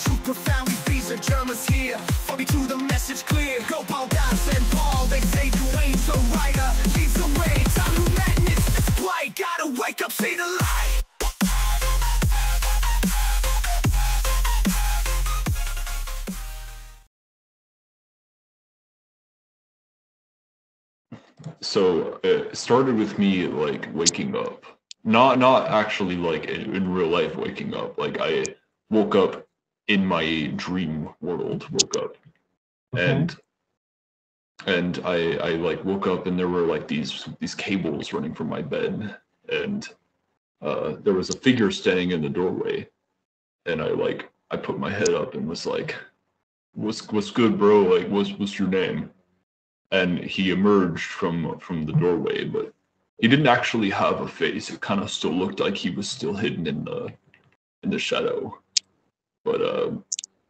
Truth profoundly frees the journalists here. For me to the message clear. Go Paul, Dance and Paul. They say Dwayne the writer leads the way. Time to madness, it's bright. Gotta wake up, see the light. So it started with me like waking up, not actually like in real life waking up. Like I woke up in my dream world, woke up, Okay. and I like woke up and there were like these cables running from my bed, and there was a figure standing in the doorway, and I put my head up and was like, what's good, bro? Like what's your name? And he emerged from the doorway, but he didn't actually have a face. It kind of still looked like he was still hidden in the shadow. But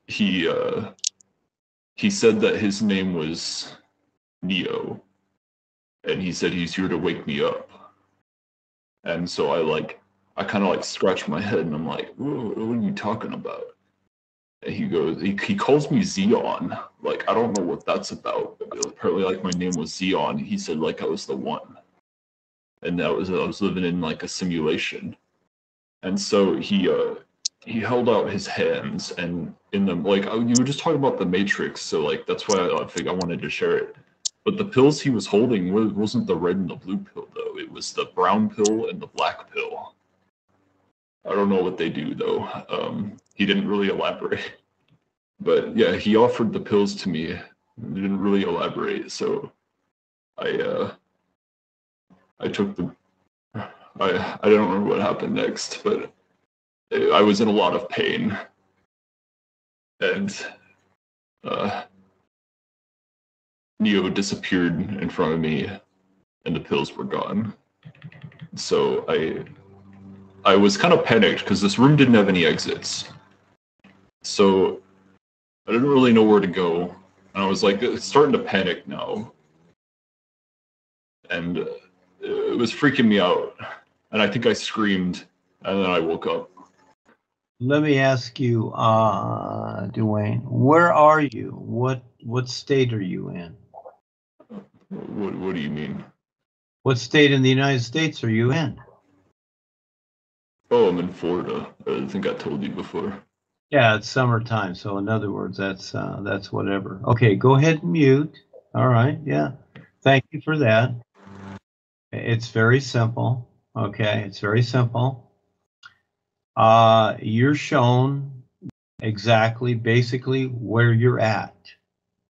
he said that his name was Neo, and he said he's here to wake me up. And so I kind of like scratched my head, and I'm like, what are you talking about? And he goes, he calls me Zeon. Like, I don't know what that's about. But apparently, like, my name was Zeon. He said, like, I was the one. And I was living in, like, a simulation. And so he held out his hands, and in them, like, you were just talking about the Matrix, so, like, that's why I think I wanted to share it. But the pills he was holding wasn't the red and the blue pill, though. It was the brown pill and the black pill. I don't know what they do, though. He didn't really elaborate. But yeah, he offered the pills to me. He didn't really elaborate, so I took them. I don't remember what happened next, but I was in a lot of pain. And Neo disappeared in front of me, and the pills were gone. So I was kind of panicked because this room didn't have any exits. So I didn't really know where to go. And I was like, it's starting to panic now. And it was freaking me out. And I think I screamed, and then I woke up. Let me ask you, Dwayne, where are you? What state are you in? What do you mean? What state in the United States are you in? Oh, I'm in Florida. I think I told you before. Yeah, it's summertime, so in other words, that's whatever. Okay, go ahead and mute. All right, yeah. Thank you for that. It's very simple. Okay, it's very simple. You're shown exactly, basically, where you're at.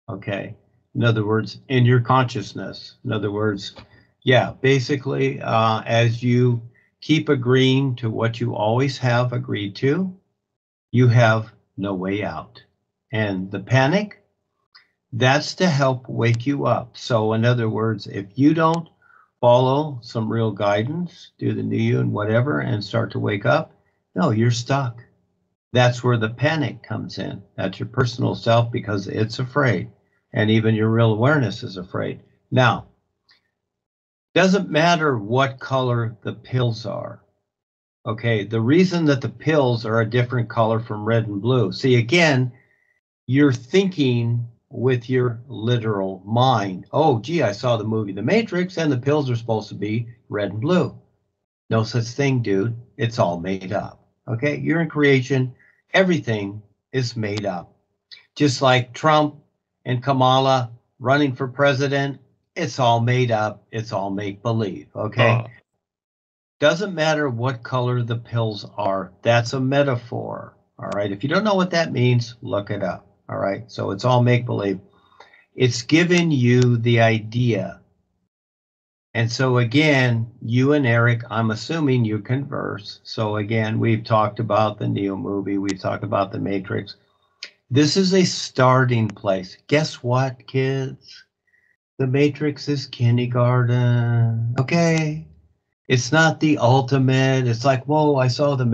Okay. In other words, in your consciousness. In other words, yeah, basically, as you keep agreeing to what you always have agreed to, you have no way out. And the panic, that's to help wake you up. So in other words, if you don't follow some real guidance, do the new you and whatever, and start to wake up, no, you're stuck. That's where the panic comes in. That's your personal self, because it's afraid. And even your real awareness is afraid. Now, doesn't matter what color the pills are. Okay, the reason that the pills are a different color from red and blue. See, again, you're thinking with your literal mind. Oh, gee, I saw the movie The Matrix, and the pills are supposed to be red and blue. No such thing, dude. It's all made up. Okay, you're in creation. Everything is made up. Just like Trump and Kamala running for president, it's all made up. It's all make-believe, okay? Doesn't matter what color the pills are. That's a metaphor, all right? If you don't know what that means, look it up, all right? So it's all make-believe. It's giving you the idea. And so again, you and Eric, I'm assuming you converse. So again, we've talked about the Neo movie. We've talked about the Matrix. This is a starting place. Guess what, kids? The Matrix is kindergarten, okay? It's not the ultimate. It's like, whoa, I saw the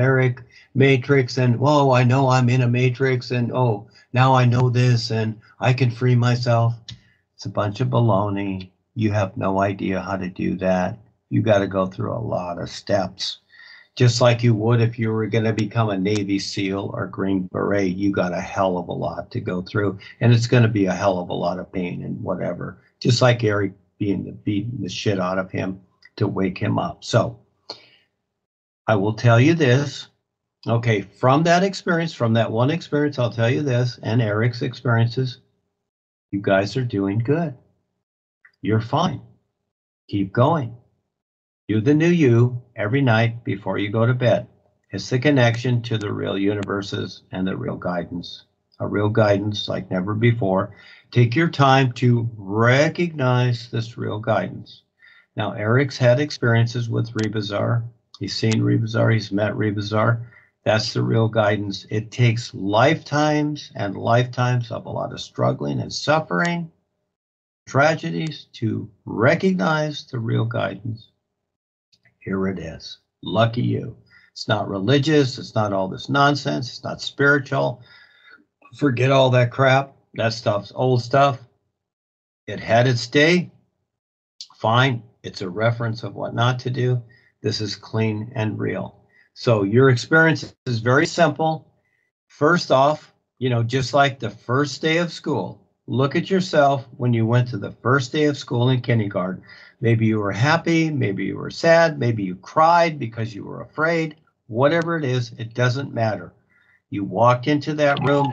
Matrix, and whoa, I know I'm in a Matrix, and oh, now I know this, and I can free myself. It's a bunch of baloney. You have no idea how to do that. You got to go through a lot of steps. Just like you would if you were going to become a Navy SEAL or Green Beret, you got a hell of a lot to go through, and it's going to be a hell of a lot of pain and whatever. Just like Eric beating the shit out of him to wake him up. So I will tell you this. Okay, from that experience, from that one experience, I'll tell you this, and Eric's experiences, you guys are doing good. You're fine. Keep going. Do the new you every night before you go to bed. It's the connection to the real universes and the real guidance. A real guidance like never before. Take your time to recognize this real guidance. Now, Eric's had experiences with Rebazar. He's seen Rebazar. He's met Rebazar. That's the real guidance. It takes lifetimes and lifetimes of a lot of struggling and suffering, tragedies to recognize the real guidance. Here it is. Lucky you. It's not religious. It's not all this nonsense. It's not spiritual. Forget all that crap. That stuff's old stuff. It had its day. Fine. It's a reference of what not to do. This is clean and real. So your experience is very simple. First off, just like the first day of school, look at yourself when you went to the first day of school in kindergarten. Maybe you were happy, maybe you were sad, maybe you cried because you were afraid. Whatever it is, it doesn't matter. You walked into that room,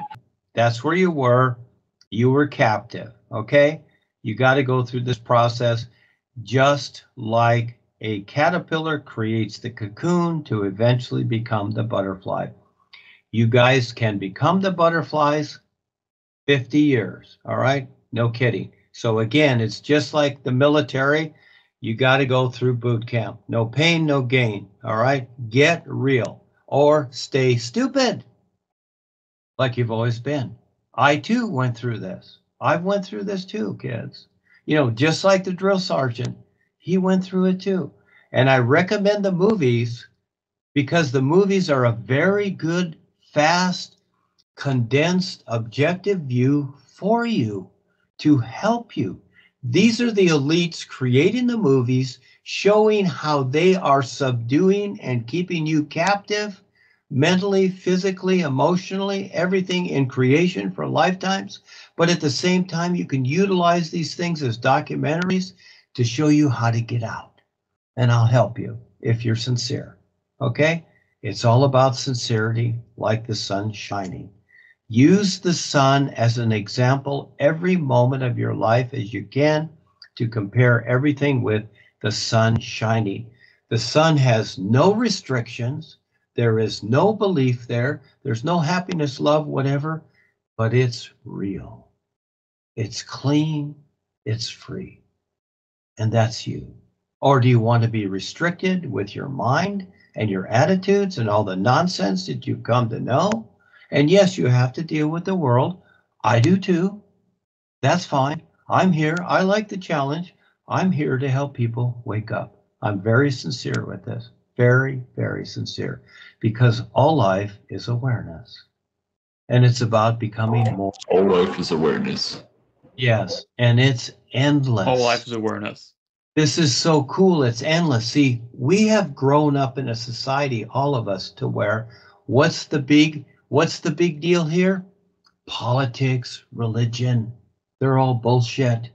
that's where you were captive, okay? You got to go through this process just like a caterpillar creates the cocoon to eventually become the butterfly. You guys can become the butterflies 50 years, all right? No kidding. So again, it's just like the military. You got to go through boot camp. No pain, no gain, all right? Get real or stay stupid like you've always been. I too went through this. I've went through this too, kids. Just like the drill sergeant, he went through it too. And I recommend the movies because the movies are a very good, fast, condensed, objective view for you to help you. These are the elites creating the movies, showing how they are subduing and keeping you captive mentally, physically, emotionally, everything in creation for lifetimes. But at the same time, you can utilize these things as documentaries to show you how to get out. And I'll help you if you're sincere. Okay? It's all about sincerity, like the sun shining. Use the sun as an example every moment of your life as you can to compare everything with the sun shining. The sun has no restrictions. There is no belief there. There's no happiness, love, whatever, but it's real. It's clean. It's free. And that's you. Or do you want to be restricted with your mind and your attitudes and all the nonsense that you've come to know? And yes, you have to deal with the world. I do too. That's fine. I'm here. I like the challenge. I'm here to help people wake up. I'm very sincere with this. Very, very sincere. Because all life is awareness. And it's about becoming more. All life is awareness. Yes. And it's endless. All life is awareness. This is so cool. It's endless. See, we have grown up in a society, all of us, to where what's the big deal here? Politics, religion, they're all bullshit.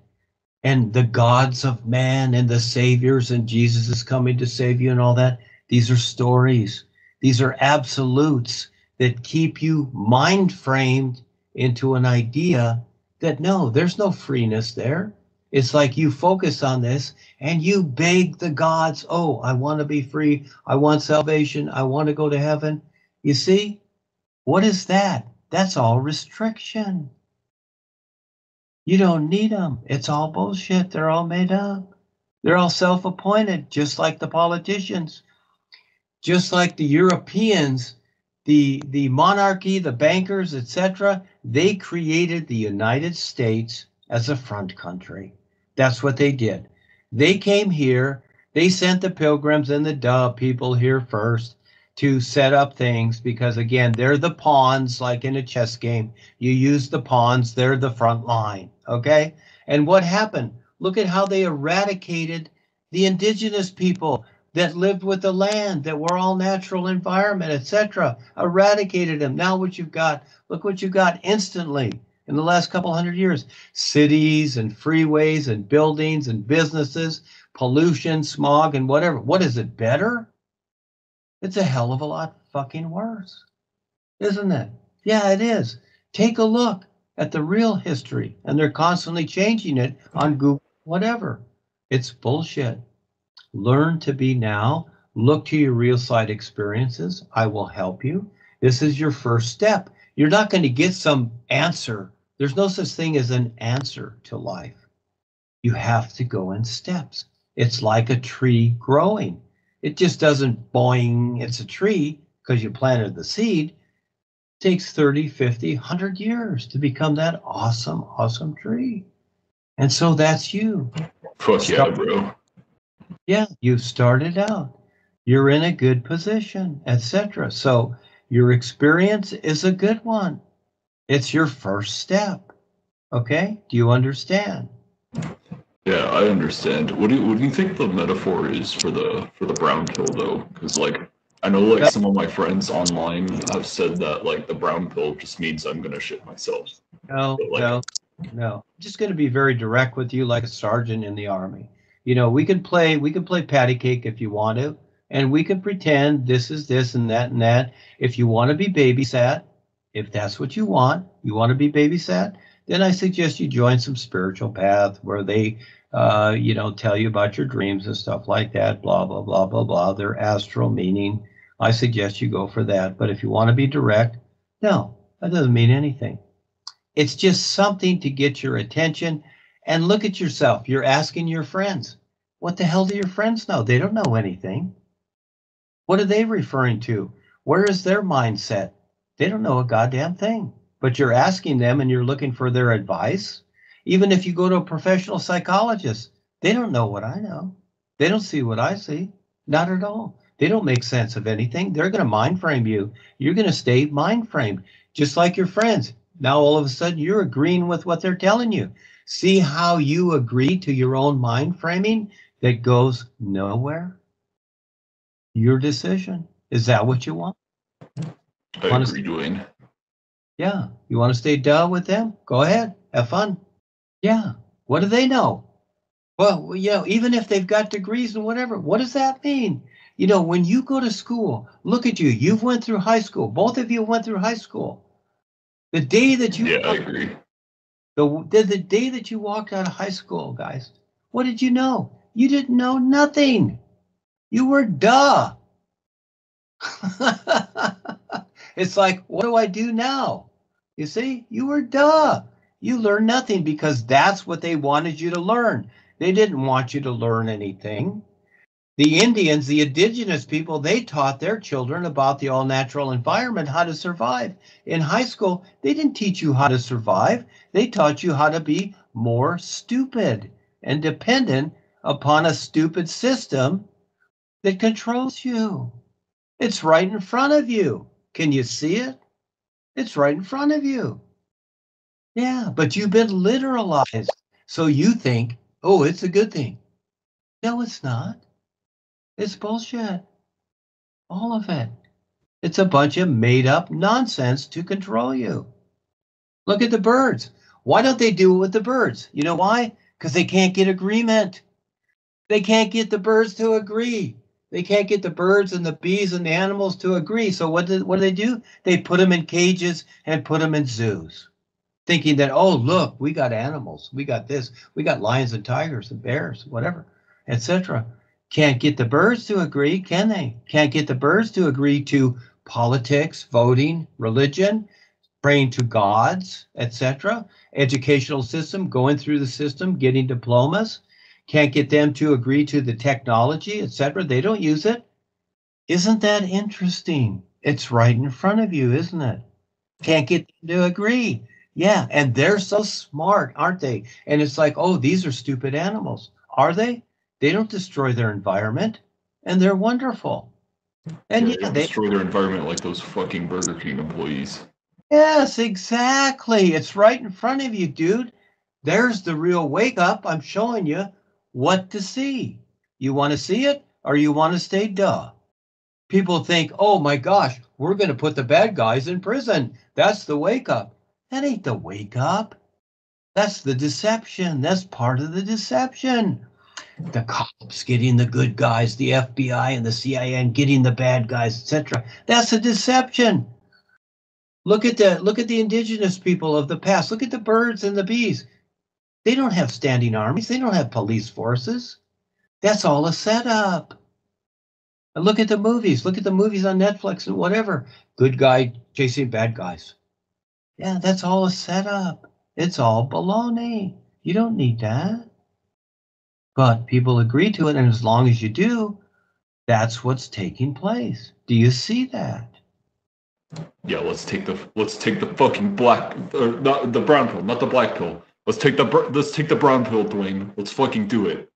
And the gods of man and the saviors and Jesus is coming to save you and all that. These are stories. These are absolutes that keep you mind framed into an idea that no, there's no freeness there. It's like you focus on this and you beg the gods, oh, I want to be free. I want salvation. I want to go to heaven. You see, what is that? That's all restriction. You don't need them. It's all bullshit. They're all made up. They're all self-appointed, just like the politicians, just like the Europeans, the monarchy, the bankers, etc. They created the United States as a front country. That's what they did. They came here. They sent the pilgrims and the dove people here first to set up things because, again, they're the pawns, like in a chess game. You use the pawns. They're the front line, okay? And what happened? Look at how they eradicated the indigenous people. that lived with the land, that were all natural environment, etc. Eradicated them. Now what you've got, look what you got instantly in the last couple hundred years. Cities and freeways and buildings and businesses, pollution, smog, and whatever. What is it, better? It's a hell of a lot fucking worse, isn't it? Yeah, it is. Take a look at the real history, and they're constantly changing it on Google, whatever. It's bullshit. Learn to be now. Look to your real side experiences. I will help you. This is your first step. You're not going to get some answer. There's no such thing as an answer to life. You have to go in steps. It's like a tree growing. It just doesn't boing, it's a tree because you planted the seed. It takes 30, 50, 100 years to become that awesome, awesome tree. And so that's you. Fuck yeah, bro. Yeah, you've started out. You're in a good position, etc. So your experience is a good one. It's your first step. Okay? Do you understand? Yeah, I understand. What do you think the metaphor is for the brown pill though? Because like I know like some of my friends online have said that like the brown pill just means I'm gonna shit myself. No, But, like, no. I'm just going to be very direct with you, like a sergeant in the army. You know, we can play patty cake if you want to, and we can pretend this is this and that and that. If you want to be babysat, if that's what you want to be babysat, then I suggest you join some spiritual path where they, tell you about your dreams and stuff like that, blah, blah, blah, blah, blah. Their astral meaning. I suggest you go for that. But if you want to be direct, no, that doesn't mean anything. It's just something to get your attention. And look at yourself. You're asking your friends. What the hell do your friends know? They don't know anything. What are they referring to? Where is their mindset? They don't know a goddamn thing. But you're asking them and you're looking for their advice. Even if you go to a professional psychologist, they don't know what I know. They don't see what I see. Not at all. They don't make sense of anything. They're going to mind frame you. You're going to stay mind framed, just like your friends. Now, all of a sudden, you're agreeing with what they're telling you. See how you agree to your own mind framing that goes nowhere? Your decision. Is that what you want? I agree, Dwayne. Yeah. You want to stay duh with them? Go ahead. Have fun. Yeah. What do they know? Well, even if they've got degrees and whatever, what does that mean? When you go to school, look at you. You've went through high school. Both of you went through high school. The day that you I agree. The day that you walked out of high school, guys, what did you know? You didn't know nothing. You were duh. It's like, what do I do now? You see, you were duh. You learned nothing because that's what they wanted you to learn. They didn't want you to learn anything. The Indians, the indigenous people, they taught their children about the all-natural environment, how to survive. In high school, they didn't teach you how to survive. They taught you how to be more stupid and dependent upon a stupid system that controls you. It's right in front of you. Can you see it? It's right in front of you. Yeah, but you've been literalized. So you think, oh, it's a good thing. No, it's not. It's bullshit. All of it. It's a bunch of made up nonsense to control you. Look at the birds. Why don't they do it with the birds? You know why? Because they can't get agreement. They can't get the birds to agree. They can't get the birds and the bees and the animals to agree. So what do they do? They put them in cages and put them in zoos, thinking that, oh, look, we got animals. We got this. We got lions and tigers and bears, whatever, etc. Can't get the birds to agree, can they? Can't get the birds to agree to politics, voting, religion, praying to gods, etc. Educational system, going through the system, getting diplomas. Can't get them to agree to the technology, etc. They don't use it. Isn't that interesting? It's right in front of you, isn't it? Can't get them to agree. Yeah, and they're so smart, aren't they? And it's like, oh, these are stupid animals. Are they? They don't destroy their environment, and they're wonderful. And they destroy their environment like those fucking Burger King employees. Yes, exactly. It's right in front of you, dude. There's the real wake up. I'm showing you what to see. You want to see it? or you want to stay duh. People think, oh my gosh, we're going to put the bad guys in prison. That's the wake up. That ain't the wake up. That's the deception. That's part of the deception. The cops getting the good guys, the FBI and the CIA and getting the bad guys, etc. That's a deception. Look at the indigenous people of the past. Look at the birds and the bees. They don't have standing armies. They don't have police forces. That's all a setup. And look at the movies. Look at the movies on Netflix and whatever. Good guy chasing bad guys. Yeah, that's all a setup. It's all baloney. You don't need that. But people agree to it, and as long as you do, that's what's taking place. Do you see that? Yeah, let's take the fucking black, not the brown pill, not the black pill. Let's take the brown pill, Dwayne. Let's fucking do it.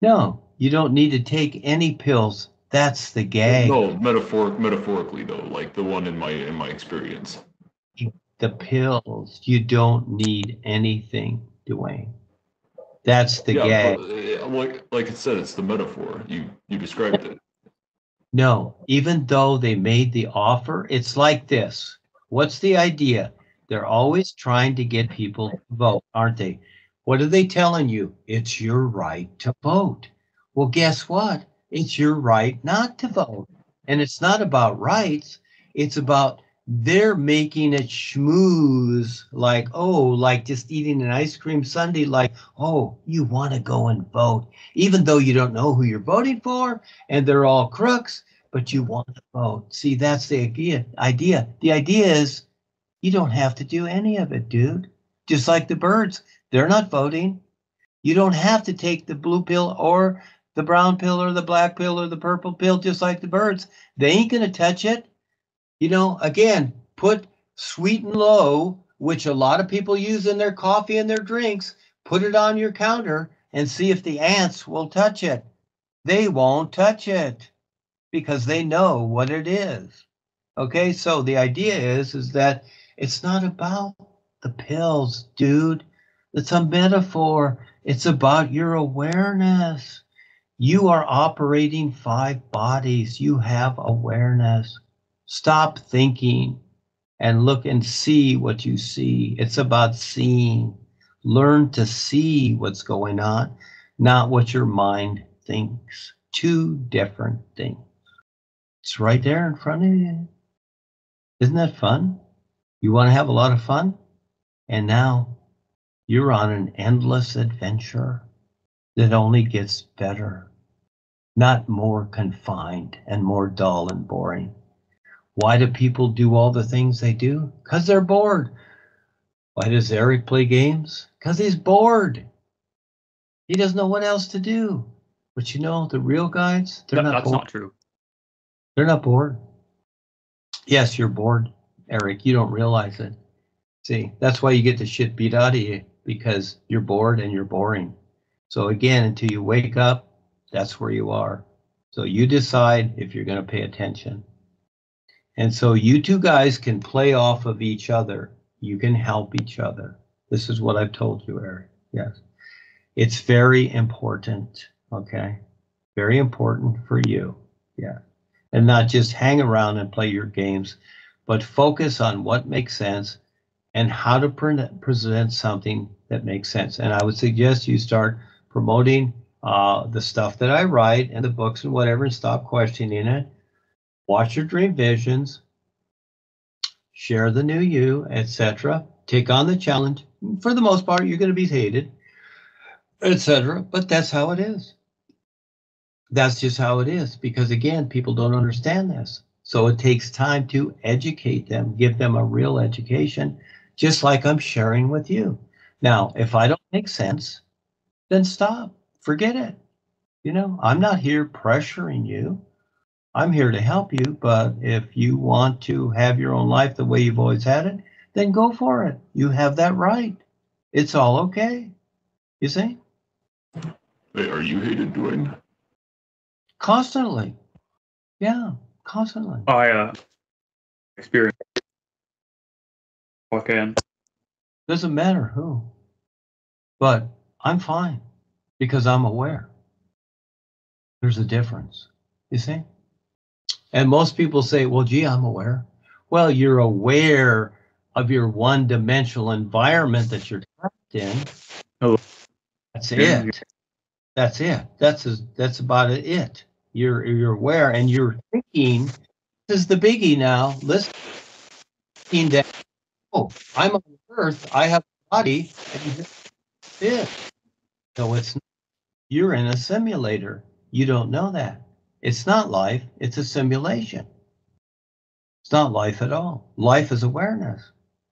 No, you don't need to take any pills. That's the gag. No, metaphorically though, like the one in my experience. The pills, you don't need anything, Dwayne. That's the gag. But, like I said, it's the metaphor. You described it. No, even though they made the offer, it's like this. What's the idea? They're always trying to get people to vote, aren't they? What are they telling you? It's your right to vote. Well, guess what? It's your right not to vote. And it's not about rights. It's about they're making it schmooze, like, oh, like just eating an ice cream sundae, like, oh, you want to go and vote, even though you don't know who you're voting for, and they're all crooks, but you want to vote. See, that's the idea. The idea is you don't have to do any of it, dude. Just like the birds, they're not voting. You don't have to take the blue pill or the brown pill or the black pill or the purple pill, just like the birds. They ain't going to touch it. You know, again, put sweet and low, which a lot of people use in their coffee and their drinks, put it on your counter and see if the ants will touch it. They won't touch it because they know what it is. Okay, so the idea is that it's not about the pills, dude. It's a metaphor. It's about your awareness. You are operating 5 bodies. You have awareness. Stop thinking and look and see what you see. It's about seeing. Learn to see what's going on, not what your mind thinks. 2 different things. It's right there in front of you. Isn't that fun? You want to have a lot of fun? And now you're on an endless adventure that only gets better, not more confined and more dull and boring. Why do people do all the things they do? Because they're bored. Why does Eric play games? Because he's bored. He doesn't know what else to do. But you know, the real guys, they're not bored. That's not true. They're not bored. Yes, you're bored, Eric. You don't realize it. See, that's why you get the shit beat out of you, because you're bored and you're boring. So again, until you wake up, that's where you are. So you decide if you're going to pay attention. And so you 2 guys can play off of each other. You can help each other. This is what I've told you, Eric. Yes. It's very important, okay? Very important for you, yeah. And not just hang around and play your games, but focus on what makes sense and how to present something that makes sense. And I would suggest you start promoting the stuff that I write and the books and whatever, and stop questioning it. Watch your dream visions, share the new you, etc. Take on the challenge. For the most part, you're going to be hated, etc. But that's how it is. That's just how it is, because again, people don't understand this. So it takes time to educate them, give them a real education, just like I'm sharing with you. Now, if I don't make sense, then stop, forget it. You know, I'm not here pressuring you. I'm here to help you, but if you want to have your own life the way you've always had it, then go for it. You have that right. It's all okay. You see? Hey, are you hated, Dwayne? Constantly. Yeah, constantly. I experience again. Doesn't matter who. But I'm fine because I'm aware. There's a difference, you see? And most people say, well, gee, I'm aware. Well, you're aware of your one-dimensional environment that you're trapped in. Hello. That's it. That's it. That's about it. You're aware and you're thinking, this is the biggie now. Listen, thinking that, oh, I'm on Earth, I have a body, and this is it. So it's not, you're in a simulator. You don't know that. It's not life, it's a simulation. It's not life at all. Life is awareness.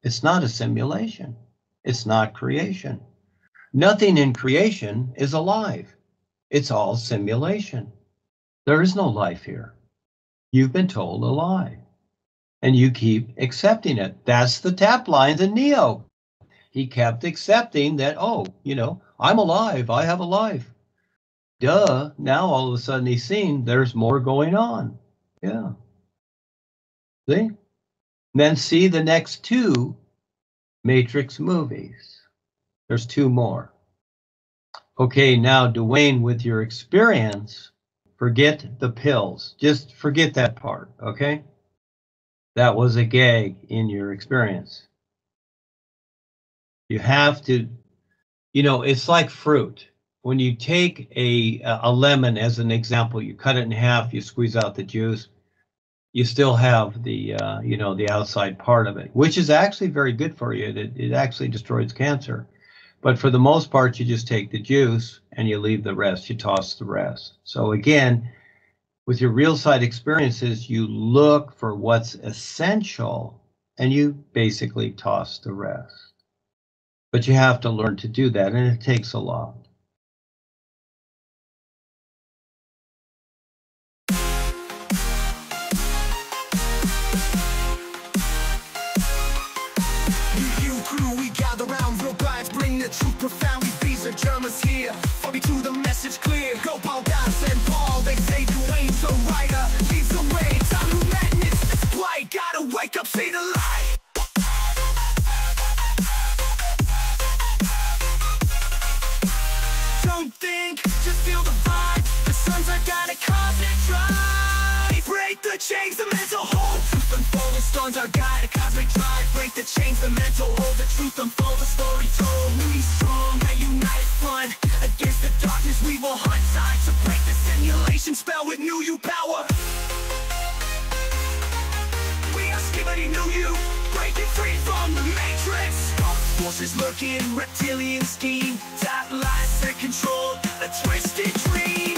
It's not a simulation. It's not creation. Nothing in creation is alive. It's all simulation. There is no life here. You've been told a lie. And you keep accepting it. That's the tap lines in Neo. He kept accepting that, oh, you know, I'm alive. I have a life. Duh. Now all of a sudden he's seen there's more going on. Yeah. See? And then see the next two Matrix movies. There's two more. Okay, now Dwayne, with your experience, forget the pills. Just forget that part, okay? That was a gag in your experience. You have to, you know, it's like fruit. When you take a lemon as an example, you cut it in half, you squeeze out the juice, you still have the, you know, the outside part of it, which is actually very good for you. It actually destroys cancer. But for the most part, you just take the juice and you leave the rest, you toss the rest. So again, with your real side experiences, you look for what's essential and you basically toss the rest. But you have to learn to do that, and it takes a lot. Truth profoundly, these are Germans here. For me to the message clear. Go Paul, Das and Paul, they say Dwayne the writer leads the way. Time to madness, display. Gotta wake up, see the light. Don't think, just feel the vibe. The suns are gonna cause it dry. Break the chains, the mental hold. Truth unfold, the storms are guide. A cosmic drive. Break the chains, the mental hold. The truth unfold, the story told. We strong, a united front. Against the darkness we will hunt. Time to break the simulation spell with new you power. We are skibbity new you. Breaking free from the matrix. Forces lurking, reptilian scheme. Top lies that control a twisted dream.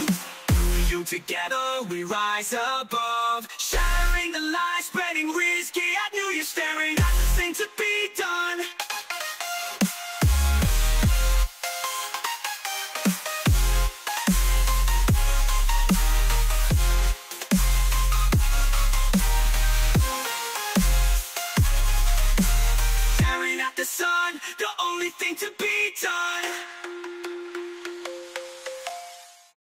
You together we rise above, shattering the lies, spreading risky. I knew you staring at the thing to be done. Staring at the sun, the only thing to be done.